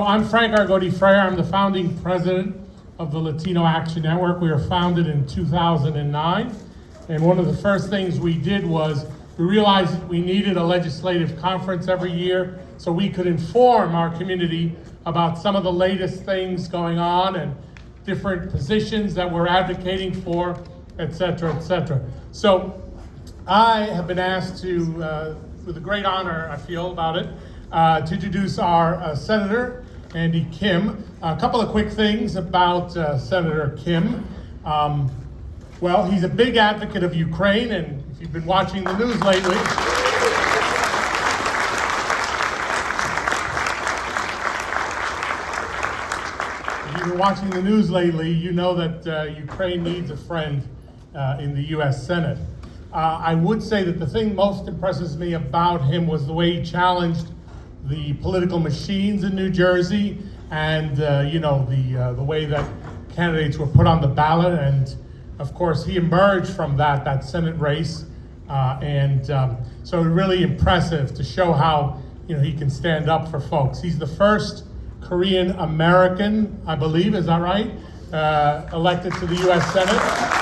I'm Frank Argoti Freire. I'm the founding president of the Latino Action Network. We were founded in 2009, and one of the first things we did was we realized we needed a legislative conference every year so we could inform our community about some of the latest things going on and different positions that we're advocating for, et cetera, et cetera. So I have been asked to, with a great honor I feel about it, to introduce our Senator Andy Kim. A couple of quick things about Senator Kim. Well, he's a big advocate of Ukraine, and if you've been watching the news lately, you know that Ukraine needs a friend in the U.S. Senate. I would say that the thing most impresses me about him was the way he challenged the political machines in New Jersey, and the way that candidates were put on the ballot. And of course, he emerged from that Senate race, so really impressive to show how he can stand up for folks. He's the first Korean American, I believe, is that right? Elected to the U.S. Senate.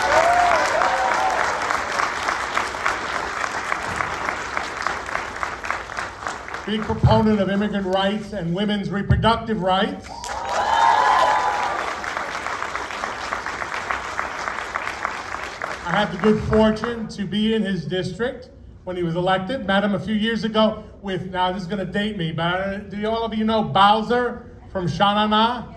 Big proponent of immigrant rights and women's reproductive rights. I had the good fortune to be in his district when he was elected. Met him a few years ago with, now this is going to date me, but do all of you know Bowser from Sha-Na-Na?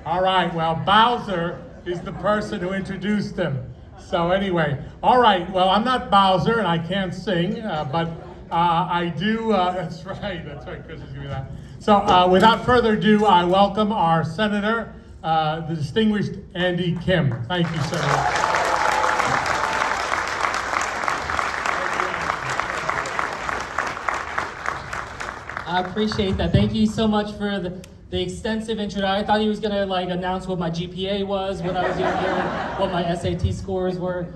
All right, well, Bowser is the person who introduced him. So anyway, all right, well, I'm not Bowser and I can't sing, but I do, that's right, Chris is giving me that. So without further ado, I welcome our Senator, the distinguished Andy Kim. Thank you, Senator. I appreciate that. Thank you so much for the extensive intro. I thought he was gonna announce what my GPA was when I was younger, what my SAT scores were.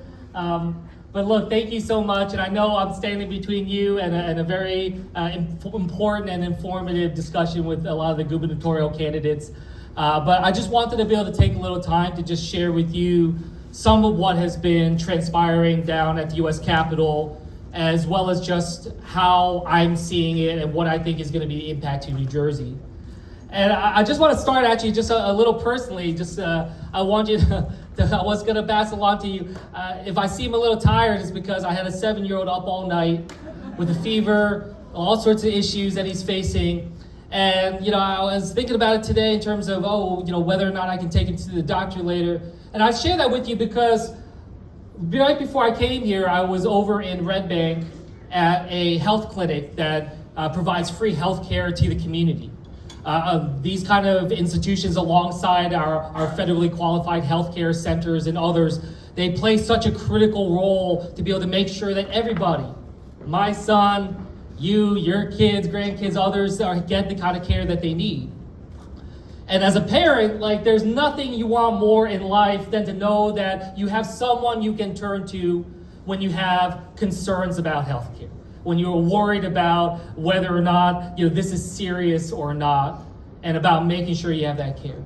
But look, thank you so much, and I know I'm standing between you and a very important and informative discussion with a lot of the gubernatorial candidates. But I just wanted to be able to take a little time to just share with you some of what has been transpiring down at the U.S. Capitol, as well as just how I'm seeing it and what I think is going to be the impact to New Jersey. And I just want to start actually just a little personally. I want you to I was going to pass along to you. If I seem a little tired, it's because I had a 7-year-old up all night with a fever, all sorts of issues that he's facing. And I was thinking about it today in terms of whether or not I can take him to the doctor later. And I share that with you because right before I came here, I was over in Red Bank at a health clinic that provides free health care to the community. These kind of institutions, alongside our federally qualified healthcare centers and others, they play such a critical role to be able to make sure that everybody, my son, you, your kids, grandkids, others, get the kind of care that they need. And as a parent, there's nothing you want more in life than to know that you have someone you can turn to when you have concerns about healthcare, when you're worried about whether or not this is serious or not, and about making sure you have that care.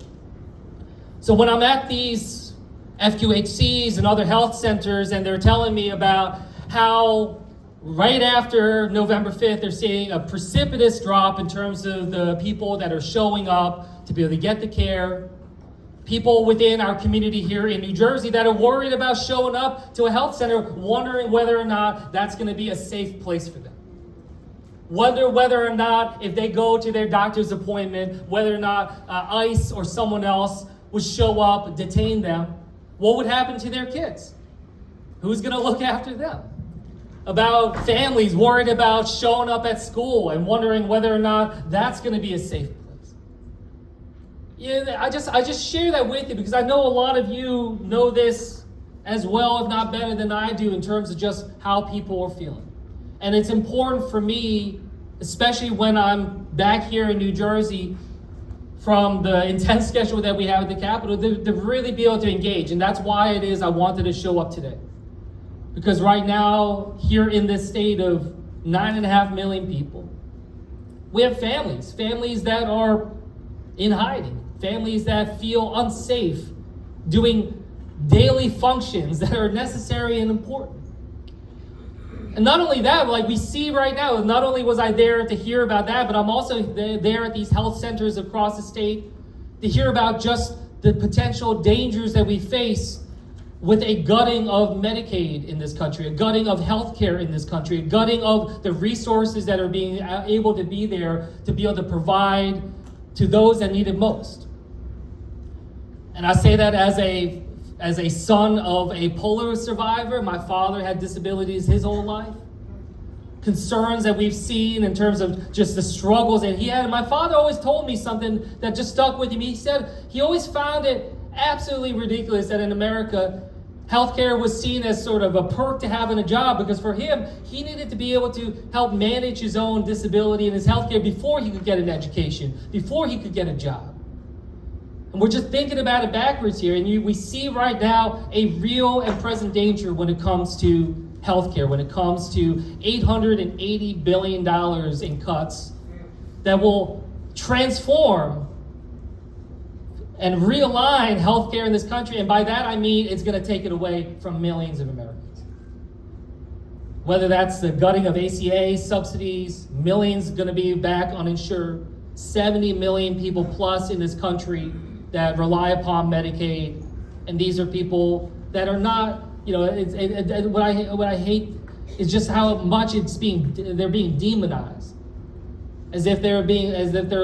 So when I'm at these FQHCs and other health centers, and they're telling me about how right after November 5th, they're seeing a precipitous drop in terms of the people that are showing up to be able to get the care, people within our community here in New Jersey that are worried about showing up to a health center, wondering whether or not that's going to be a safe place for them. Wonder whether or not, if they go to their doctor's appointment, whether or not ICE or someone else would show up, detain them. What would happen to their kids? Who's going to look after them? About families worried about showing up at school and wondering whether or not that's going to be a safe place. I just share that with you because I know a lot of you know this as well, if not better than I do, in terms of just how people are feeling. And it's important for me, especially when I'm back here in New Jersey from the intense schedule that we have at the Capitol, to really be able to engage. And that's why it is I wanted to show up today. Because right now, here in this state of 9.5 million people, we have families that are in hiding, families that feel unsafe doing daily functions that are necessary and important. And not only that, like we see right now, not only was I there to hear about that, but I'm also there at these health centers across the state to hear about just the potential dangers that we face with a gutting of Medicaid in this country, a gutting of healthcare in this country, a gutting of the resources that are being able to be there to be able to provide to those that need it most. And I say that as a son of a polio survivor. My father had disabilities his whole life. Concerns that we've seen in terms of just the struggles that he had. And my father always told me something that just stuck with him. He said he always found it absolutely ridiculous that in America, healthcare was seen as sort of a perk to having a job, because for him, he needed to be able to help manage his own disability and his healthcare before he could get an education, before he could get a job. And we're just thinking about it backwards here, and we see right now a real and present danger when it comes to healthcare, when it comes to $880 billion in cuts that will transform and realign healthcare in this country. And by that I mean it's going to take it away from millions of Americans. Whether that's the gutting of ACA subsidies, millions going to be back uninsured, 70 million people plus in this country that rely upon Medicaid, and these are people that are not, what I hate is just how much they're being demonized, as if they're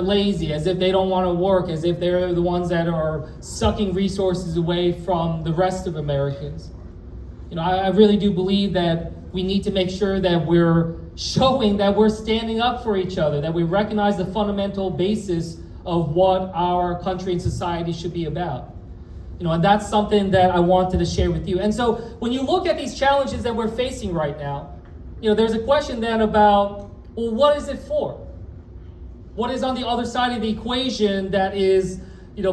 lazy, as if they don't want to work, as if they're the ones that are sucking resources away from the rest of Americans. I really do believe that we need to make sure that we're showing that we're standing up for each other, that we recognize the fundamental basis of what our country and society should be about. And that's something that I wanted to share with you. And so when you look at these challenges that we're facing right now, there's a question then about, well, what is it for? What is on the other side of the equation that is,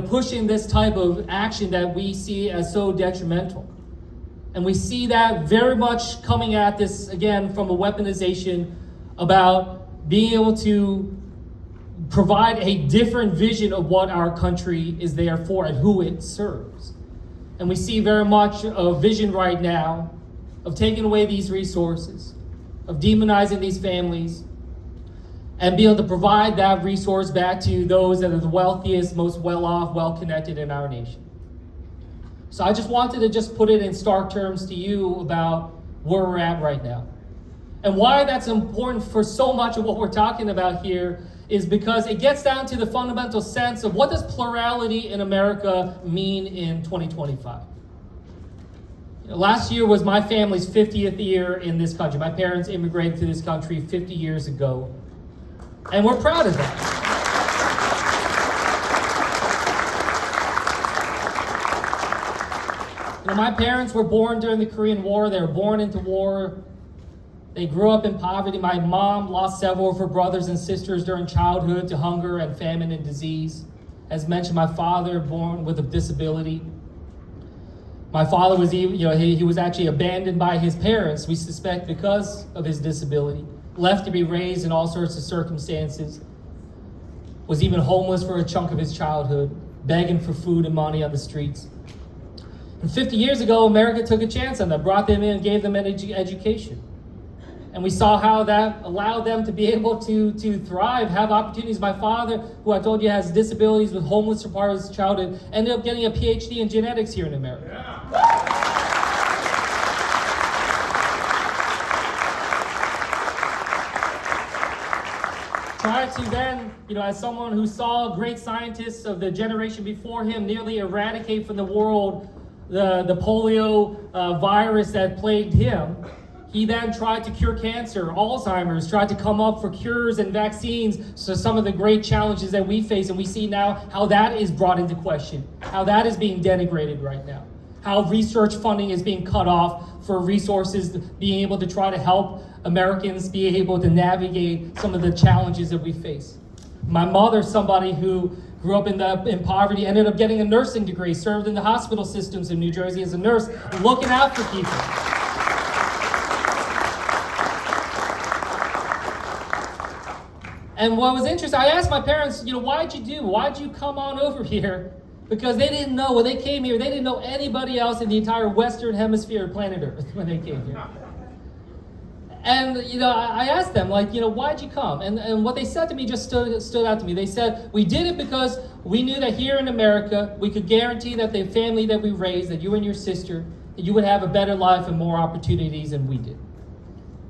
pushing this type of action that we see as so detrimental? And we see that very much coming at this, again, from a weaponization about being able to provide a different vision of what our country is there for and who it serves. And we see very much a vision right now of taking away these resources, of demonizing these families, and be able to provide that resource back to those that are the wealthiest, most well-off, well-connected in our nation. So I just wanted to just put it in stark terms to you about where we're at right now. And why that's important for so much of what we're talking about here is because it gets down to the fundamental sense of what does plurality in America mean in 2025. Last year was my family's 50th year in this country. My parents immigrated to this country 50 years ago. And we're proud of that. My parents were born during the Korean War. They were born into war. They grew up in poverty. My mom lost several of her brothers and sisters during childhood to hunger and famine and disease. As mentioned, my father born with a disability. My father was he was actually abandoned by his parents, we suspect because of his disability, left to be raised in all sorts of circumstances, was even homeless for a chunk of his childhood, begging for food and money on the streets. And 50 years ago, America took a chance on them, brought them in, and gave them an education. And we saw how that allowed them to be able to thrive, have opportunities. My father, who I told you has disabilities, was homeless for part of his childhood, ended up getting a PhD in genetics here in America. Yeah. Prior to then, as someone who saw great scientists of the generation before him nearly eradicate from the world the polio virus that plagued him, he then tried to cure cancer, Alzheimer's, tried to come up for cures and vaccines. So some of the great challenges that we face, and we see now how that is brought into question, how that is being denigrated right now, how research funding is being cut off for resources, being able to try to help Americans be able to navigate some of the challenges that we face. My mother, somebody who grew up in poverty, ended up getting a nursing degree, served in the hospital systems in New Jersey as a nurse, looking out for people. And what was interesting, I asked my parents, why'd you come on over here? Because they didn't know, when they came here, they didn't know anybody else in the entire Western Hemisphere of planet Earth when they came here. And, I asked them, why'd you come? And what they said to me just stood out to me. They said, we did it because we knew that here in America, we could guarantee that the family that we raised, that you and your sister, that you would have a better life and more opportunities than we did.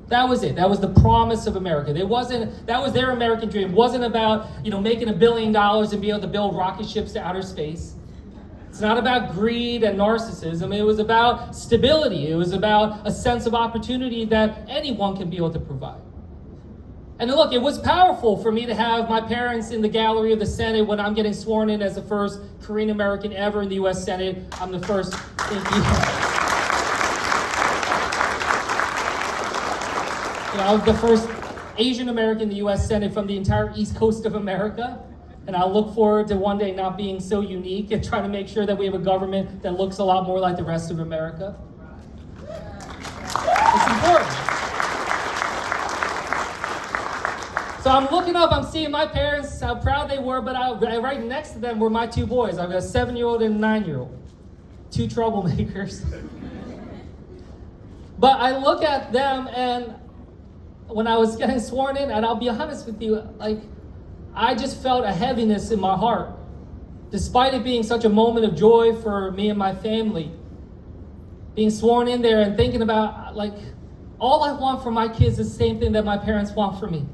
That was it. That was the promise of America. That was their American dream. It wasn't about, making $1 billion and being able to build rocket ships to outer space. It's not about greed and narcissism. It was about stability. It was about a sense of opportunity that anyone can be able to provide. And look, it was powerful for me to have my parents in the gallery of the Senate when I'm getting sworn in as the first Korean American ever in the U.S. Senate. I'm the first. Thank you. I was the first Asian American in the U.S. Senate from the entire East Coast of America. And I look forward to one day not being so unique and trying to make sure that we have a government that looks a lot more like the rest of America. It's important. So I'm looking up, I'm seeing my parents, how proud they were, but right next to them were my two boys. I've got a 7-year-old and a 9-year-old. Two troublemakers. But I look at them, and when I was getting sworn in, and I'll be honest with you, I just felt a heaviness in my heart. Despite it being such a moment of joy for me and my family, being sworn in there and thinking about, all I want for my kids is the same thing that my parents want for me.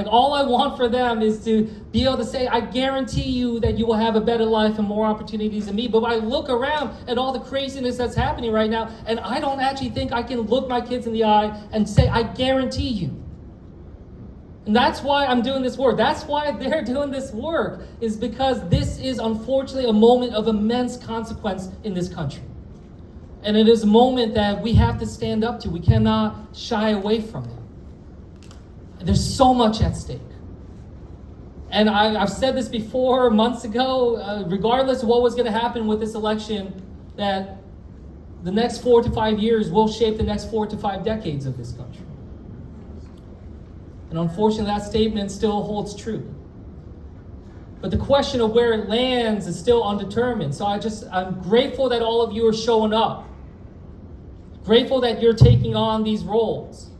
All I want for them is to be able to say, I guarantee you that you will have a better life and more opportunities than me. But I look around at all the craziness that's happening right now, and I don't actually think I can look my kids in the eye and say, I guarantee you. And that's why I'm doing this work. That's why they're doing this work, is because this is unfortunately a moment of immense consequence in this country. And it is a moment that we have to stand up to. We cannot shy away from it. There's so much at stake. And I've said this before months ago, regardless of what was going to happen with this election, that the next 4 to 5 years will shape the next 4 to 5 decades of this country. And unfortunately, that statement still holds true. But the question of where it lands is still undetermined. So I'm grateful that all of you are showing up. Grateful that you're taking on these roles.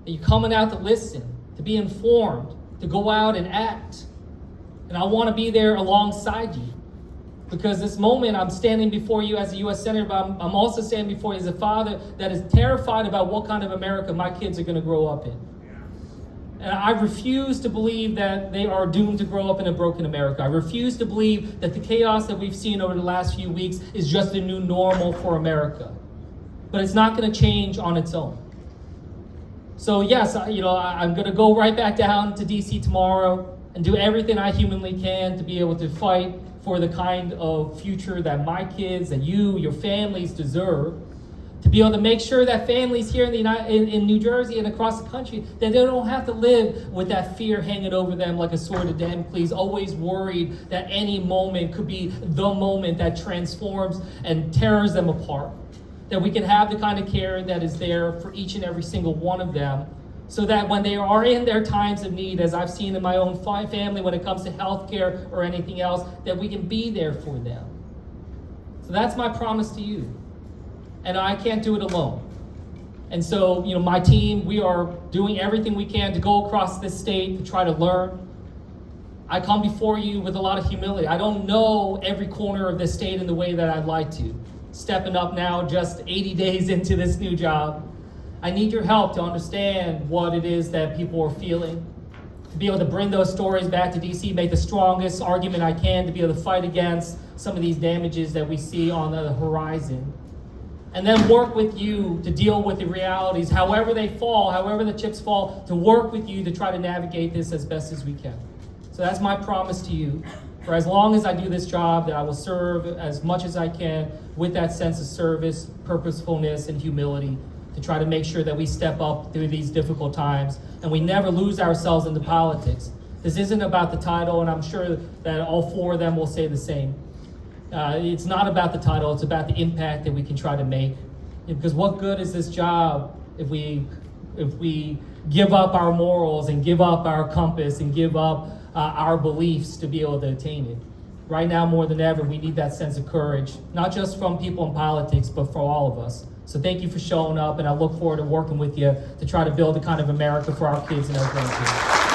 That you're coming out to listen, to be informed, to go out and act. And I want to be there alongside you. Because this moment, I'm standing before you as a U.S. Senator, but I'm also standing before you as a father that is terrified about what kind of America my kids are going to grow up in. And I refuse to believe that they are doomed to grow up in a broken America. I refuse to believe that the chaos that we've seen over the last few weeks is just a new normal for America. But it's not going to change on its own. So yes, I'm going to go right back down to D.C. tomorrow and do everything I humanly can to be able to fight for the kind of future that my kids and your families deserve. To be able to make sure that families here in New Jersey and across the country, that they don't have to live with that fear hanging over them like a sword of Damocles, always worried that any moment could be the moment that transforms and tears them apart. That we can have the kind of care that is there for each and every single one of them, so that when they are in their times of need, as I've seen in my own family when it comes to healthcare or anything else, that we can be there for them. So that's my promise to you. And I can't do it alone. And so, my team, we are doing everything we can to go across this state to try to learn. I come before you with a lot of humility. I don't know every corner of this state in the way that I'd like to. Stepping up now, just 80 days into this new job. I need your help to understand what it is that people are feeling. To be able to bring those stories back to DC, make the strongest argument I can to be able to fight against some of these damages that we see on the horizon. And then work with you to deal with the realities, however they fall, however the chips fall, to work with you to try to navigate this as best as we can. So that's my promise to you. For as long as I do this job, that I will serve as much as I can with that sense of service, purposefulness, and humility to try to make sure that we step up through these difficult times and we never lose ourselves into politics. This isn't about the title, and I'm sure that all 4 of them will say the same. It's not about the title, it's about the impact that we can try to make. Because what good is this job if we if we give up our morals and give up our compass and give up our beliefs to be able to attain it. Right now, more than ever, we need that sense of courage, not just from people in politics, but for all of us. So thank you for showing up, and I look forward to working with you to try to build the kind of America for our kids and our grandkids.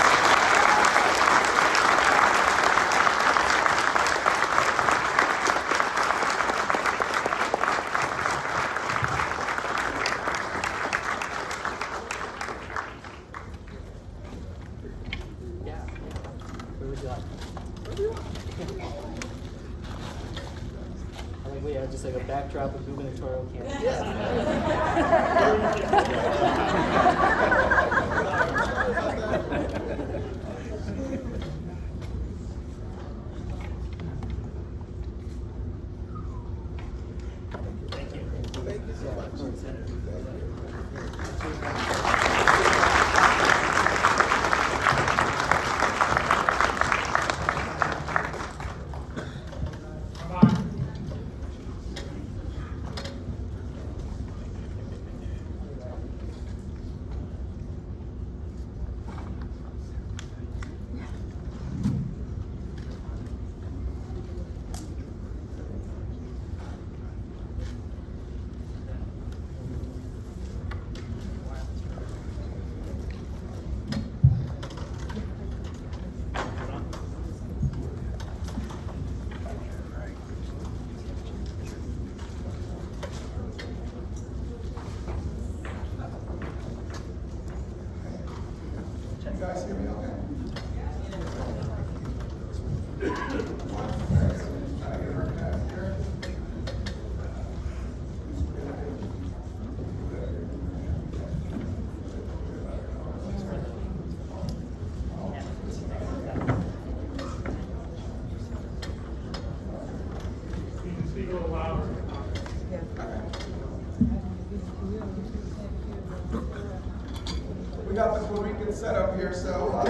Where would you like? I think we have just like a backdrop of gubernatorial candidates. Thank you. Thank you so much. You guys hear me okay? Speak a little louder. We got the Puerto Rican setup here, so